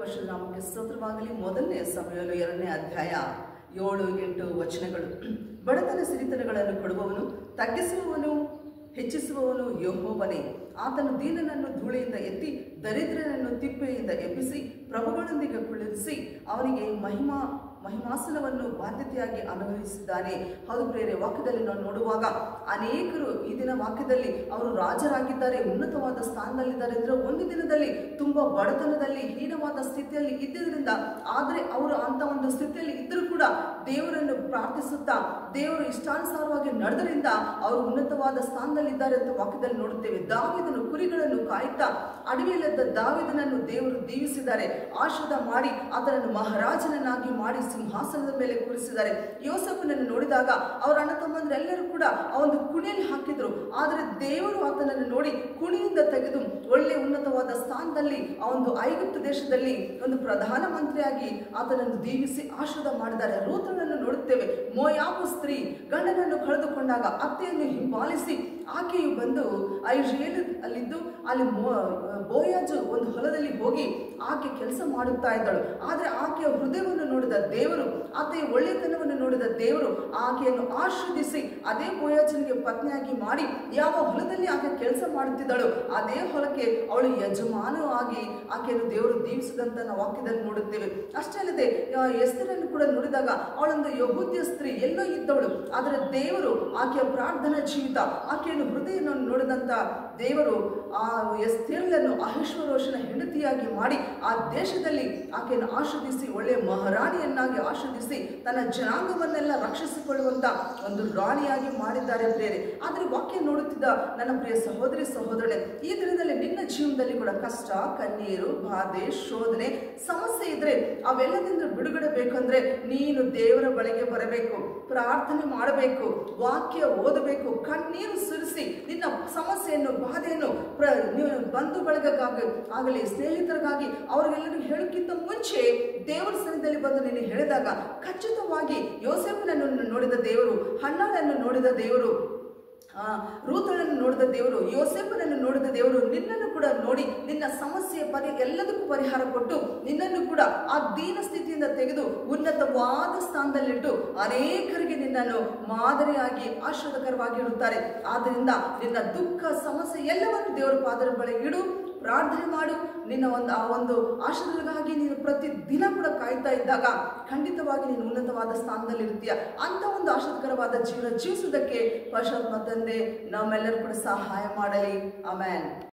ವರ್ಷದ ನಾಮಕ್ಕೆ ಸ್ತೋತ್ರವಾಗಲಿ. ಮೊದಲನೇ ಸಮಯಲು 2ನೇ ಅಧ್ಯಾಯ 7-8 ವಚನಗಳು. ಬಡತನ ಸಿರಿತನಗಳನ್ನು ಕೊಡುವವನು, ತಗ್ಗಿಸುವವನು, ಹೆಚ್ಚಿಸುವವನು ಯೆಹೋವನೇ. ಆತನು ದೀನನನ್ನು ಧೂಳಿಯಿಂದ ಎತ್ತಿ, ದರಿದ್ರನನ್ನು ತಿಪ್ಪೆಯಿಂದ ಎಬ್ಬಿಸಿ, ಪ್ರಭುಗಳೊಂದಿಗೆ ಕುಳ್ಳಿರಿಸಿ, ಅವನಿಗೆ ಮಹಿಮಾಸನವನ್ನು ಬಾಧ್ಯತೆಯಾಗಿ ಅನುಭವಿಸಿದ್ದಾನೆ. ಹೌದು ಪ್ರಿಯರೇ, ವಾಕ್ಯದಲ್ಲಿ ನಾವು ನೋಡುವಾಗ ಅನೇಕರು ಈ ದಿನ ವಾಕ್ಯದಲ್ಲಿ ಅವರು ರಾಜರಾಗಿದ್ದಾರೆ, ಉನ್ನತವಾದ ಸ್ಥಾನದಲ್ಲಿದ್ದಾರೆ ಅಂದರೆ ಒಂದು ದಿನದಲ್ಲಿ ತುಂಬಾ ಬಡತನದಲ್ಲಿ ಹೀನವಾದ ಸ್ಥಿತಿಯಲ್ಲಿ ಇದ್ದಿದ್ದರಿಂದ, ಆದರೆ ಅವರು ಅಂತ ಒಂದು ಸ್ಥಿತಿಯಲ್ಲಿ ಇದ್ದರೂ ಕೂಡ ದೇವರನ್ನು ಪ್ರಾರ್ಥಿಸುತ್ತಾ ದೇವರು ಇಷ್ಟಾನುಸಾರವಾಗಿ ನಡೆದರಿಂದ ಅವರು ಉನ್ನತವಾದ ಸ್ಥಾನದಲ್ಲಿದ್ದಾರೆ ಅಂತ ವಾಕ್ಯದಲ್ಲಿ ನೋಡುತ್ತೇವೆ. ದಾವೀದನು ಕುರಿಗಳನ್ನು ಕಾಯುತ್ತಾ ಅಡವಿಯಲ್ಲಿದ್ದ ದಾವೀದನನ್ನು ದೇವರು ದೀವಿಸಿದ್ದಾರೆ, ಆಶೀರ್ವಾದ ಮಾಡಿ ಆತನನ್ನು ಮಹಾರಾಜನನ್ನಾಗಿ ಮಾಡಿ ಸಿಂಹಾಸನದ ಮೇಲೆ ಕೂರಿಸಿದ್ದಾರೆ. ಯೋಸೇಫನನ್ನು ನೋಡಿದಾಗ ಅವರ ಅಣ್ಣ ತಮ್ಮಂದರೆಲ್ಲರೂ ಕೂಡ ಆ ಒಂದು ಕುಣಿಯಲ್ಲಿ ಹಾಕಿದ್ರು, ಆದರೆ ದೇವರು ಆತನನ್ನು ನೋಡಿ ಕುಣಿಯಿಂದ ತೆಗೆದು ಒಳ್ಳೆ ಉನ್ನತವಾದ ಸ್ಥಾನದಲ್ಲಿ ಆ ಒಂದು ಐಗುಪ್ತ ದೇಶದಲ್ಲಿ ಒಂದು ಪ್ರಧಾನ ಮಂತ್ರಿಯಾಗಿ ಆತನನ್ನು ದೀವಿಸಿ ಆಶೀರ್ವಾದ ಮಾಡಿದ್ದಾರೆ. ರೂತನನ್ನು ನೋಡುತ್ತೇವೆ, ಮೋಯಾಬು ಸ್ತ್ರೀ ಗಂಡನನ್ನು ಕಳೆದುಕೊಂಡಾಗ ಅತ್ತೆಯನ್ನು ಹಿಂಬಾಲಿಸಿ ಆಕೆಯು ಬಂದು ಐಜ್ರೇಲ್ ಅಲ್ಲಿದ್ದು ಅಲ್ಲಿ ಬೋಯಾಜು ಒಂದು ಹೊಲದಲ್ಲಿ ಹೋಗಿ ಆಕೆ ಕೆಲಸ ಮಾಡುತ್ತಾ ಇದ್ದಳು. ಆದರೆ ಆಕೆಯ ಹೃದಯವನ್ನು ನೋಡಿದ ದೇವರು, ಆಕೆಯ ಒಳ್ಳೆತನವನ್ನು ನೋಡಿದ ದೇವರು ಆಕೆಯನ್ನು ಆಶೀರ್ವದಿಸಿ ಅದೇ ಬೋಯಾಜನಿಗೆ ಪತ್ನಿಯಾಗಿ ಮಾಡಿ ಯಾವ ಹೊಲದಲ್ಲಿ ಆಕೆ ಕೆಲಸ ಮಾಡುತ್ತಿದ್ದಳು ಅದೇ ಹೊಲಕ್ಕೆ ಅವಳು ಯಜಮಾನೂ ಆಗಿ ಆಕೆಯನ್ನು ದೇವರು ದೀವಿಸಿದಂತ ನಾವು ವಾಕ್ಯದಲ್ಲಿ ನೋಡುತ್ತೇವೆ. ಅಷ್ಟೇ ಅಲ್ಲದೆ ಎಸ್ತರನ್ನು ಕೂಡ ನೋಡಿದಾಗ ಅವಳೊಂದು ಯಹೂದ್ಯ ಸ್ತ್ರೀ ಎಲ್ಲೋ ಇದ್ದವಳು, ಆದರೆ ದೇವರು ಆಕೆಯ ಪ್ರಾರ್ಥನಾ ಜೀವಿತ, ಆಕೆಯನ್ನು ಹೃದಯವನ್ನು ನೋಡಿದಂತ ದೇವರು ಆ ಎಸ್ತೇರಳನ್ನು ಅಹಷ್ವೇರೋಷನ ಹೆಂಡತಿಯಾಗಿ ಮಾಡಿ ಆ ದೇಶದಲ್ಲಿ ಆಕೆಯನ್ನು ಆಶೀರ್ವದಿಸಿ ಒಳ್ಳೆಯ ಮಹಾರಾಣಿಯನ್ನಾಗಿ ಆಶೀರ್ವದಿಸಿ ತನ್ನ ಜನಾಂಗವನ್ನೆಲ್ಲ ರಕ್ಷಿಸಿಕೊಳ್ಳುವಂತ ಒಂದು ರಾಣಿಯಾಗಿ ಮಾಡಿದ್ದಾರೆ ಪ್ರಿಯರೇ. ಆದರೆ ವಾಕ್ಯ ನೋಡುತ್ತಿದ್ದ ನನ್ನ ಪ್ರಿಯ ಸಹೋದರಿ ಸಹೋದರನೇ, ಈ ದಿನದಲ್ಲಿ ನಿನ್ನ ಜೀವನದಲ್ಲಿ ಕೂಡ ಕಷ್ಟ, ಕಣ್ಣೀರು, ಬಾಧೆ, ಶೋಧನೆ, ಸಮಸ್ಯೆ ಇದ್ರೆ ಅವೆಲ್ಲದಿಂದ ಬಿಡುಗಡೆ ಬೇಕಂದ್ರೆ ನೀನು ದೇವರ ಬಳಿಗೆ ಬರಬೇಕು, ಪ್ರಾರ್ಥನೆ ಮಾಡಬೇಕು, ವಾಕ್ಯ ಓದಬೇಕು, ಕಣ್ಣೀರು ಸುರಿಸಿ ನಿನ್ನ ಸಮಸ್ಯೆಯನ್ನು, ಬಾಧೆಯನ್ನು ಬಂಧು ಬಳಗಕ್ಕಾಗಿ ಆಗಲಿ ಸ್ನೇಹಿತರಿಗಾಗಿ ಅವರಿಗೆಲ್ಲರಿಗೂ ಹೇಳಕ್ಕಿಂತ ಮುಂಚೆ ದೇವರ ಸನ್ನಿಧಿಯಲ್ಲಿ ಬಂದು ನೀನು ಹೇಳಿದಾಗ ಖಚಿತವಾಗಿ ಯೋಸೇಫನನ್ನು ನೋಡಿದ ದೇವರು, ಹನ್ನಾಳನ್ನು ನೋಡಿದ ದೇವರು, ರೂತನನ್ನು ನೋಡಿದ ದೇವರು, ಯೋಸೇಫನನ್ನು ನೋಡಿದ ದೇವರು ನಿನ್ನನ್ನು ಕೂಡ ನೋಡಿ ನಿನ್ನ ಸಮಸ್ಯೆ ಎಲ್ಲದಕ್ಕೂ ಪರಿಹಾರ ಕೊಟ್ಟು ನಿನ್ನನ್ನು ಕೂಡ ಆ ದೀನ ಸ್ಥಿತಿಯಿಂದ ತೆಗೆದು ಉನ್ನತವಾದ ಸ್ಥಾನದಲ್ಲಿಟ್ಟು ಅನೇಕರಿಗೆ ನಿನ್ನನ್ನು ಮಾದರಿಯಾಗಿ ಆಶೀರ್ವಾದಕರವಾಗಿ ಇಡುತ್ತಾರೆ. ಆದ್ದರಿಂದ ನಿನ್ನ ದುಃಖ, ಸಮಸ್ಯೆ ಎಲ್ಲವನ್ನು ದೇವರ ಪಾದದ ಬಳಿ ಇಡು, ಪ್ರಾರ್ಥನೆ ಮಾಡು. ನಿನ್ನ ಆ ಒಂದು ಆಶೀರ್ವಾದಕ್ಕಾಗಿ ನೀನು ಪ್ರತಿ ದಿನ ಕೂಡ ಕಾಯ್ತಾ ಇದ್ದಾಗ ಖಂಡಿತವಾಗಿ ನೀನು ಉನ್ನತವಾದ ಸ್ಥಾನದಲ್ಲಿ ಇರ್ತೀಯ. ಅಂತ ಒಂದು ಆಶೀರ್ವಾದಕರವಾದ ಜೀವನ ಜೀವಿಸುವುದಕ್ಕೆ ಪರಿಶುದ್ಧಾತ್ಮ ತಂದೆ ನಮ್ಮೆಲ್ಲರೂ ಕೂಡ ಸಹಾಯ ಮಾಡಲಿ. ಆಮೆನ್.